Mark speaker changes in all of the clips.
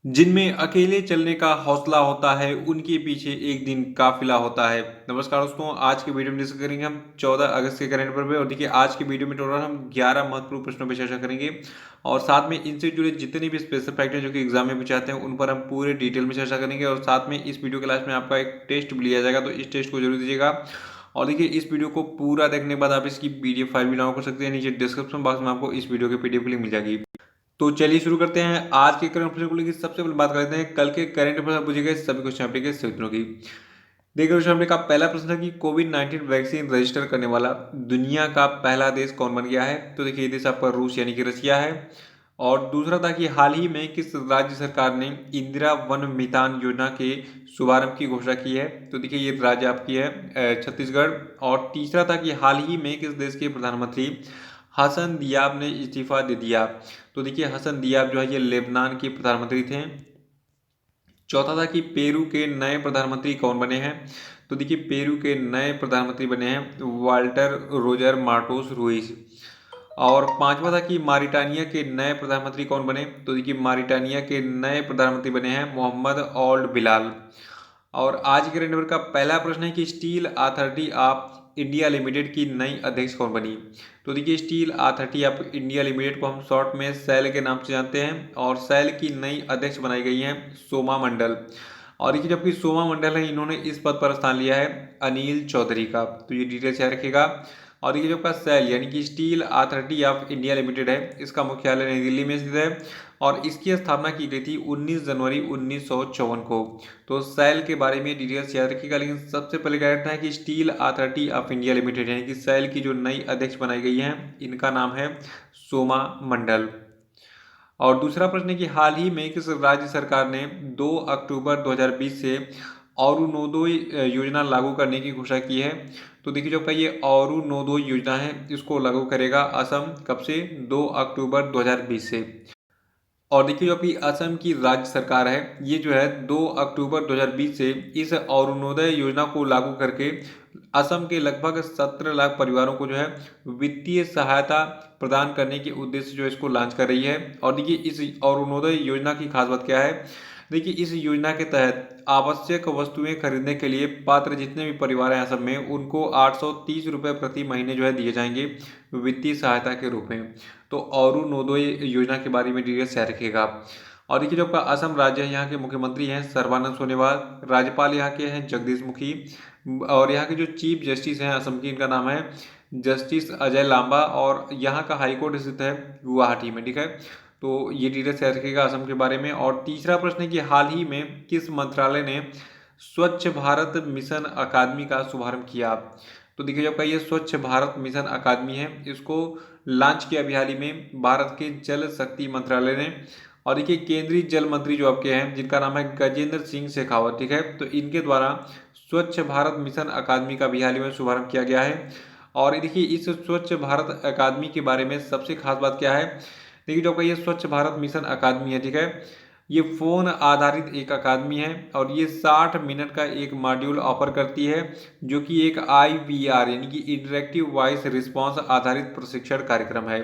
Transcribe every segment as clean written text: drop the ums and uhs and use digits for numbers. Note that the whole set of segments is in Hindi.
Speaker 1: जिनमें अकेले चलने का हौसला होता है, उनके पीछे एक दिन काफ़िला होता है। नमस्कार दोस्तों, आज के वीडियो में डिस्कस करेंगे हम 14 अगस्त के करंट अफेयर पे। और देखिए, आज के वीडियो में टोटल हम 11 महत्वपूर्ण प्रश्नों पे चर्चा करेंगे और साथ में इनसे जुड़े जितने भी स्पेशल फैक्ट हैं जो कि एग्जाम में पूछे जाते हैं, उन पर हम पूरे डिटेल में चर्चा करेंगे। और साथ में इस वीडियो के लास्ट में आपका एक टेस्ट भी लिया जाएगा, तो इस टेस्ट को जरूर दीजिएगा। और देखिए, इस वीडियो को पूरा देखने के बाद आप इसकी पीडीएफ फाइल भी डाउनलोड कर सकते हैं। नीचे डिस्क्रिप्शन बॉक्स में आपको इस वीडियो की पीडीएफ लिंक मिल जाएगी। तो चलिए शुरू करते हैं आज के करंट अफेयर को लेकर। सबसे पहले बात कर लेते हैं कल के करंट अफेयर पूछे गए सभी क्वेश्चन अपने के सभी उत्तरों की। देखिए, क्वेश्चन अपने का पहला प्रश्न था कि कोविड-19 वैक्सीन रजिस्टर करने वाला दुनिया का पहला देश कौन बन गया है। तो देखिए, ये देश आपका रूस यानी कि रशिया है। और दूसरा था कि हाल ही में किस राज्य सरकार ने इंदिरा वन मितान योजना के शुभारंभ की घोषणा की है। तो देखिए, ये राज्य आपकी है छत्तीसगढ़। और तीसरा था कि हाल ही में किस देश के प्रधानमंत्री हसन दियाब ने इस्तीफा दे दिया। तो देखिए, हसन दियाब जो है ये लेबनान के प्रधानमंत्री थे। चौथा था कि पेरू के नए प्रधानमंत्री कौन बने हैं। तो देखिए, पेरू के नए प्रधानमंत्री बने हैं वाल्टर रोजर मार्टोस रुइस। और पांचवा था कि मारिटानिया के नए प्रधानमंत्री कौन बने। तो देखिए, मारिटानिया के नए प्रधानमंत्री बने हैं मोहम्मद ओल्ड बिलाल। और आज के करंट का पहला प्रश्न है कि steel authority of India limited की नई अध्यक्ष कौन बनी। तो देखिए, steel authority of India limited को हम शॉर्ट में सेल के नाम से जानते हैं। और सेल की नई अध्यक्ष बनाई गई हैं सोमा मंडल। और देखिए, जबकि सोमा मंडल है, इन्होंने इस पद पर स्थान लिया है अनिल चौधरी का। तो ये डिटेल्स याद रखिएगा। और देखिए, जो आपका सेल यानी कि steel authority of India limited है, इसका मुख्यालय नई दिल्ली में स्थित है। और इसकी स्थापना की गई थी 19 जनवरी 1954 को। तो सेल के बारे में डिटेल्स याद रखिएगा। लेकिन सबसे पहले क्या कहना है कि steel authority of India limited यानी कि सेल की जो नई अध्यक्ष बनाई गई हैं, इनका नाम है सोमा मंडल। और दूसरा प्रश्न है कि हाल ही में किस राज्य सरकार ने 2 अक्टूबर 2020 से अरुणोदय योजना लागू करने की घोषणा की है। तो देखिए, जो आपका ये अरुणोदय योजना है, इसको लागू करेगा असम। कब से? 2 अक्टूबर 2020 से। और देखिए, जो अभी असम की राज्य सरकार है, ये जो है 2 अक्टूबर 2020 से इस अरुणोदय योजना को लागू करके असम के लगभग 17 लाख परिवारों को जो है वित्तीय सहायता प्रदान करने के उद्देश्य से जो इसको लॉन्च कर रही है। और देखिए, इस अरुणोदय योजना की खास बात क्या है। देखिए, इस योजना के तहत आवश्यक वस्तुएं खरीदने के लिए पात्र जितने भी परिवार हैं असम में, उनको 830 रुपये प्रति महीने जो है दिए जाएंगे वित्तीय सहायता के रूप में। तो अरुणोदय योजना के बारे में डिटेल्स याद रखिएगा। और देखिए, जो आपका असम राज्य है, यहाँ के मुख्यमंत्री हैं सर्बानंद सोनोवाल। राज्यपाल यहाँ के हैं जगदीश मुखी। और यहाँ के जो चीफ जस्टिस हैं असम की, इनका नाम है जस्टिस अजय लांबा। और यहाँ का हाईकोर्ट स्थित है गुवाहाटी में। ठीक है, तो ये डिटेल्स याद रखिएगा असम के बारे में। और तीसरा प्रश्न है कि हाल ही में किस मंत्रालय ने स्वच्छ भारत मिशन अकादमी का शुभारंभ किया। तो देखिए, जब का ये स्वच्छ भारत मिशन अकादमी है, इसको लॉन्च किया अभी हाल ही में भारत के जल शक्ति मंत्रालय ने। और देखिए, केंद्रीय जल मंत्री जो आपके हैं, जिनका नाम है गजेंद्र सिंह शेखावत। ठीक है, तो इनके द्वारा स्वच्छ भारत मिशन अकादमी का भी हाल ही में शुभारंभ किया गया है। और देखिए, इस स्वच्छ भारत अकादमी के बारे में सबसे खास बात क्या है। देखिए, जो आपका ये स्वच्छ भारत मिशन अकादमी है, ठीक है, ये फ़ोन आधारित एक अकादमी है। और ये 60 मिनट का एक मॉड्यूल ऑफर करती है, जो कि एक IVR यानी कि इंटरेक्टिव वॉइस रिस्पॉन्स आधारित प्रशिक्षण कार्यक्रम है।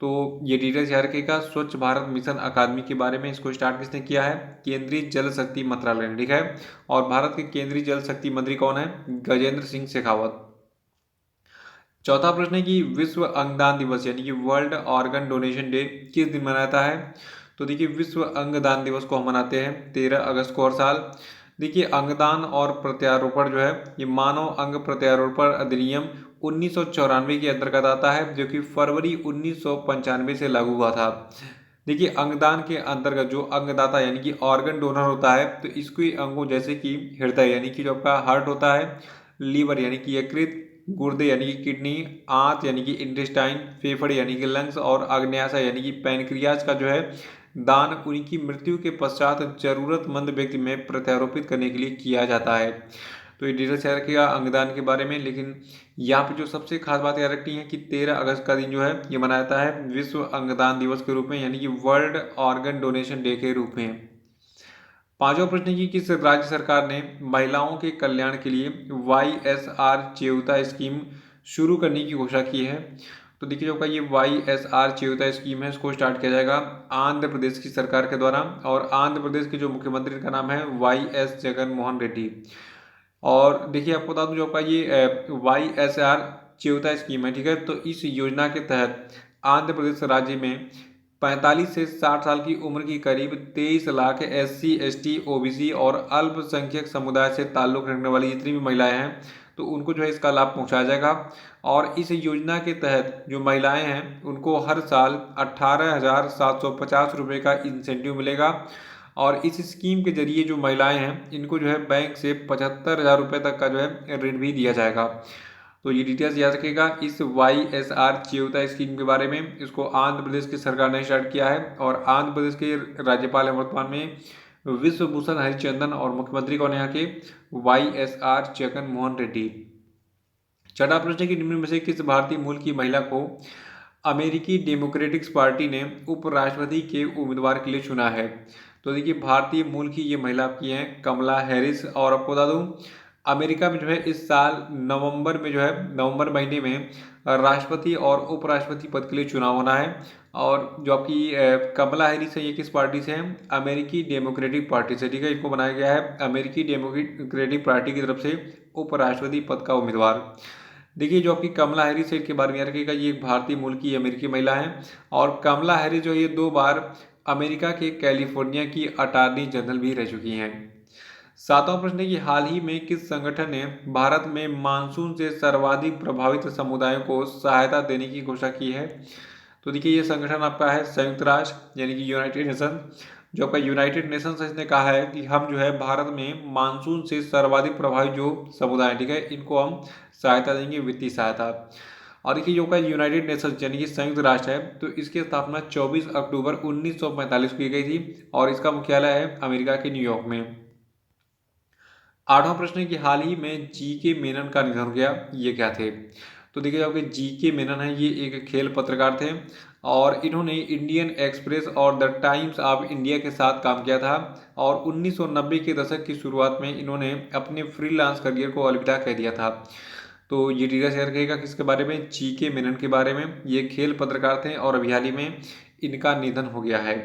Speaker 1: तो ये डिटेल्स याद रखिएगा स्वच्छ भारत मिशन अकादमी के बारे में। इसको स्टार्ट किसने किया है? केंद्रीय जल शक्ति मंत्रालय ने। ठीक है, और भारत के केंद्रीय जल शक्ति मंत्री कौन है? गजेंद्र सिंह शेखावत। चौथा प्रश्न है कि विश्व अंगदान दिवस यानी कि वर्ल्ड ऑर्गन डोनेशन डे किस दिन मनाया जाता है। तो देखिए, विश्व अंगदान दिवस को हम मनाते हैं 13 अगस्त को हर साल। देखिए, अंगदान और प्रत्यारोपण जो है, ये मानव अंग प्रत्यारोपण अधिनियम 1994 के अंतर्गत आता है, जो कि फरवरी 1995 से लागू हुआ था। देखिए, अंगदान के अंतर्गत जो अंगदाता यानी कि ऑर्गन डोनर होता है, तो इसके अंगों जैसे कि हृदय यानी कि जो आपका हार्ट होता है, लीवर यानी कि यकृत, गुर्दे यानी कि किडनी, आंत यानी कि इंटेस्टाइन, फेफड़े यानी कि लंग्स, और आग्नेयाशय यानी कि पैनक्रियाज का जो है दान उनकी मृत्यु के पश्चात जरूरतमंद व्यक्ति में प्रत्यारोपित करने के लिए किया जाता है। तो ये डिटेल्स याद रखिएगा अंगदान के बारे में। लेकिन यहाँ पे जो सबसे खास बात याद रखनी है कि 13 अगस्त का दिन जो है ये मनाया जाता है विश्व अंगदान दिवस के रूप में, यानी कि वर्ल्ड ऑर्गन डोनेशन डे के रूप में। पांचवा प्रश्न की किस राज्य सरकार ने महिलाओं के कल्याण के लिए YSR चेयुता स्कीम शुरू करने की घोषणा की है। तो देखिए जो आपका ये YSR चेयुता स्कीम है, इसको स्टार्ट किया जाएगा आंध्र प्रदेश की सरकार के द्वारा, और आंध्र प्रदेश के जो मुख्यमंत्री का नाम है YS जगन मोहन रेड्डी। और देखिए आपको बता दूं जो आपका ये YSR चेयुता स्कीम है, ठीक है। तो इस योजना के तहत आंध्र प्रदेश राज्य में 45 से 60 साल की उम्र की करीब 23 लाख SC ST OBC और अल्पसंख्यक समुदाय से ताल्लुक रखने वाली जितनी भी महिलाएं हैं, तो उनको जो है इसका लाभ पहुंचाया जाएगा। और इस योजना के तहत जो महिलाएं हैं उनको हर साल 18,750 रुपये का इंसेंटिव मिलेगा। और इस स्कीम के जरिए जो महिलाएं हैं इनको जो है बैंक से 75,000 रुपये तक का जो है ऋण भी दिया जाएगा। तो ये डिटेल्स याद रखिएगा इस YSR चेयुता स्कीम के बारे में। इसको आंध्र प्रदेश की सरकार ने स्टार्ट किया है, और आंध्र प्रदेश के राज्यपाल हैं वर्तमान में विश्व भूषण हरिचंदन, और मुख्यमंत्री कौन है यहाँ के YSR जगन मोहन रेड्डी। छठा प्रश्न की निम्न में से किस भारतीय मूल की महिला को अमेरिकी डेमोक्रेटिक्स पार्टी ने उपराष्ट्रपति के उम्मीदवार के लिए चुना है? तो देखिए भारतीय मूल की ये महिला आपकी हैं कमला हैरिस। और आपको बता दूं अमेरिका में जो है इस साल नवंबर में जो है नवंबर महीने में राष्ट्रपति और उपराष्ट्रपति पद के लिए चुनाव होना है। और जो आपकी कमला हैरिस है ये किस पार्टी से है? अमेरिकी डेमोक्रेटिक पार्टी से, ठीक है। इनको बनाया गया है अमेरिकी डेमोक्रेटिक पार्टी की तरफ से उपराष्ट्रपति पद का उम्मीदवार। देखिए जो आपकी कमला हैरिस है इनके बारे में याद रखिएगा, ये एक भारतीय मूल की अमेरिकी महिला है। और कमला हैरिस जो ये 2 बार अमेरिका के कैलिफोर्निया की अटॉर्नी जनरल भी रह चुकी हैं। सातवां प्रश्न है कि हाल ही में किस संगठन ने भारत में मानसून से सर्वाधिक प्रभावित समुदायों को सहायता देने की घोषणा की है? तो देखिए ये संगठन आपका है संयुक्त राष्ट्र यानी कि यूनाइटेड नेशन। जो आपका यूनाइटेड नेशंस इसने कहा है कि हम जो है भारत में मानसून से सर्वाधिक प्रभावित जो समुदाय, ठीक है, इनको हम सहायता देंगे, वित्तीय सहायता। और देखिए जो का यूनाइटेड नेशंस यानी कि संयुक्त राष्ट्र है, तो इसकी स्थापना 24 अक्टूबर 1945 को की गई थी, और इसका मुख्यालय है अमेरिका के न्यूयॉर्क में। आठवां प्रश्न है कि हाल ही में GK मेनन का निधन हो गया, ये क्या थे? तो देखिए आपके GK मेनन है ये एक खेल पत्रकार थे, और इन्होंने इंडियन एक्सप्रेस और द टाइम्स ऑफ इंडिया के साथ काम किया था। और 1990 के दशक की शुरुआत में इन्होंने अपने फ्रीलांस करियर को अलविदा कह दिया था। तो ये डिटेल्स शेयर करेगा किसके बारे में? GK मेनन के बारे में। ये खेल पत्रकार थे और अभी हाल ही में इनका निधन हो गया है।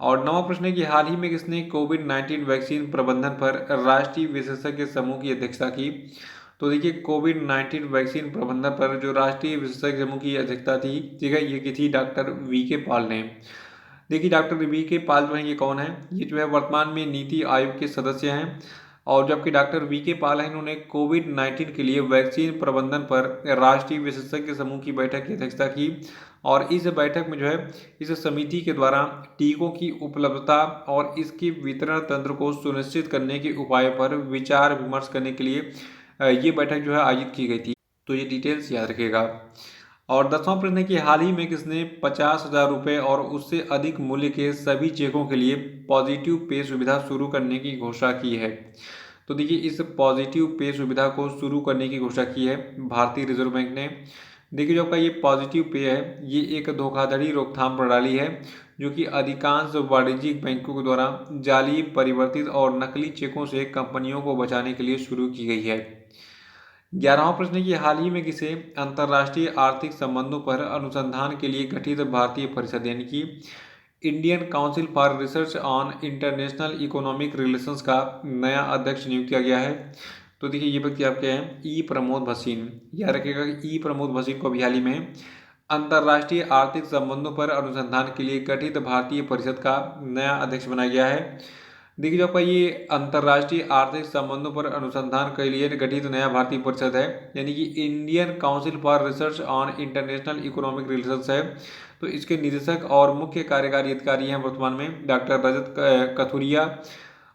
Speaker 1: और नवा प्रश्न है कि हाल ही में किसने कोविड-19 वैक्सीन प्रबंधन पर राष्ट्रीय विशेषज्ञ समूह की अध्यक्षता की? तो देखिए कोविड-19 वैक्सीन प्रबंधन पर जो राष्ट्रीय विशेषज्ञ समूह की अध्यक्षता थी, ठीक है, ये की थी डॉक्टर VK पॉल ने। देखिए डॉक्टर VK पॉल जो है ये कौन है? ये जो है वर्तमान में नीति आयोग के सदस्य हैं। और जबकि डॉक्टर VK पॉल है इन्होंने कोविड-19 के लिए वैक्सीन प्रबंधन पर राष्ट्रीय विशेषज्ञ समूह की बैठक की अध्यक्षता की। और इस बैठक में जो है इस समिति के द्वारा टीकों की उपलब्धता और इसके वितरण तंत्र को सुनिश्चित करने के उपायों पर विचार विमर्श करने के लिए ये बैठक जो है आयोजित की गई थी। तो ये डिटेल्स याद रखिएगा। और 10वां प्रश्न है कि हाल ही में किसने 50,000 रुपये और उससे अधिक मूल्य के सभी चेकों के लिए पॉजिटिव पे सुविधा शुरू करने की घोषणा की है? तो देखिए इस पॉजिटिव पे सुविधा को शुरू करने की घोषणा की है भारतीय रिजर्व बैंक ने। देखिए जो आपका ये पॉजिटिव पे है ये एक धोखाधड़ी रोकथाम प्रणाली है, जो कि अधिकांश वाणिज्यिक बैंकों के द्वारा जाली, परिवर्तित और नकली चेकों से कंपनियों को बचाने के लिए शुरू की गई है। 11वां प्रश्न है कि हाल ही में किसे अंतर्राष्ट्रीय आर्थिक संबंधों पर अनुसंधान के लिए गठित भारतीय परिषद यानी कि Indian council for research on international economic relations का नया अध्यक्ष नियुक्त किया गया है? तो देखिए ये व्यक्ति आपके हैं प्रमोद भसीन। याद रखिएगा कि प्रमोद भसीन को अभी हाल ही में अंतर्राष्ट्रीय आर्थिक संबंधों पर अनुसंधान के लिए गठित भारतीय परिषद का नया अध्यक्ष बनाया गया है। देखिए जो आपका ये अंतर्राष्ट्रीय आर्थिक संबंधों पर अनुसंधान के लिए गठित नया भारतीय परिषद है, यानी कि Indian council for research on international economic relations है। तो इसके निदेशक और मुख्य कार्यकारी अधिकारी हैं वर्तमान में डॉक्टर रजत कथुरिया।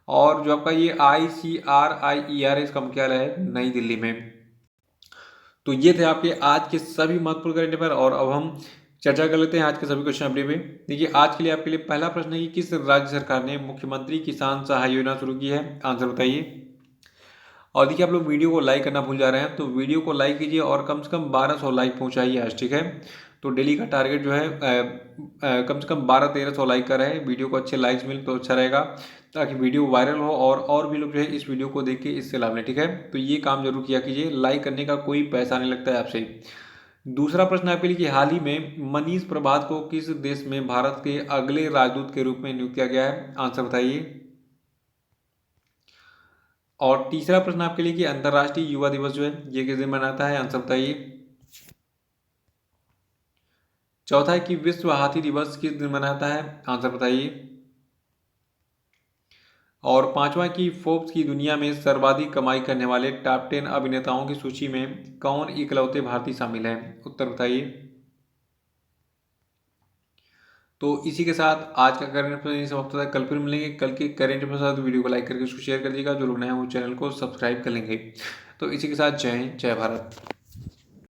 Speaker 1: और जो आपका ये ICRIER इसका मुख्यालय है नई दिल्ली में। तो ये थे आपके आज के सभी महत्वपूर्ण करंट अफेयर। और अब हम चर्चा कर लेते हैं आज के सभी क्वेश्चन अपडेट पे। देखिए आज के लिए आपके लिए पहला प्रश्न है कि किस राज्य सरकार ने मुख्यमंत्री किसान सहाय योजना शुरू की है? आंसर बताइए। और देखिए आप लोग वीडियो को लाइक करना भूल जा रहे हैं, तो वीडियो को लाइक कीजिए और कम से कम 1200 लाइक पहुंचाइए आज, ठीक है। तो डेली का टारगेट जो है कम से कम 1200-1300 लाइक का रहे। वीडियो को अच्छे लाइक्स मिले तो अच्छा रहेगा, ताकि वीडियो वायरल हो और भी लोग जो है इस वीडियो को देख के इससे लाभ लें, ठीक है। तो ये काम जरूर किया कीजिए, लाइक करने का कोई पैसा नहीं लगता है आपसे, दूसरा प्रश्न आपके लिए कि हाल ही में मनीष प्रभात को किस देश में भारत के अगले राजदूत के रूप में नियुक्त किया गया है? आंसर बताइए। और तीसरा प्रश्न आपके लिए कि अंतर्राष्ट्रीय युवा दिवस जो है ये किस दिन मनाता है? आंसर बताइए। चौथा है कि विश्व हाथी दिवस किस दिन मनाता है? आंसर बताइए। और पांचवा कि फोर्ब्स की दुनिया में सर्वाधिक कमाई करने वाले टॉप 10 अभिनेताओं की सूची में कौन इकलौते भारतीय शामिल हैं? उत्तर बताइए। तो इसी के साथ आज का करंट अफेयर समाप्त होता है। कल फिर मिलेंगे। कल के करंट अफेयर के साथ वीडियो को लाइक करके उसको शेयर कर दीजिएगा। जो लोग नए हैं वो चैनल को सब्सक्राइब कर लेंगे। तो इसी के साथ जय हिंद, जय भारत।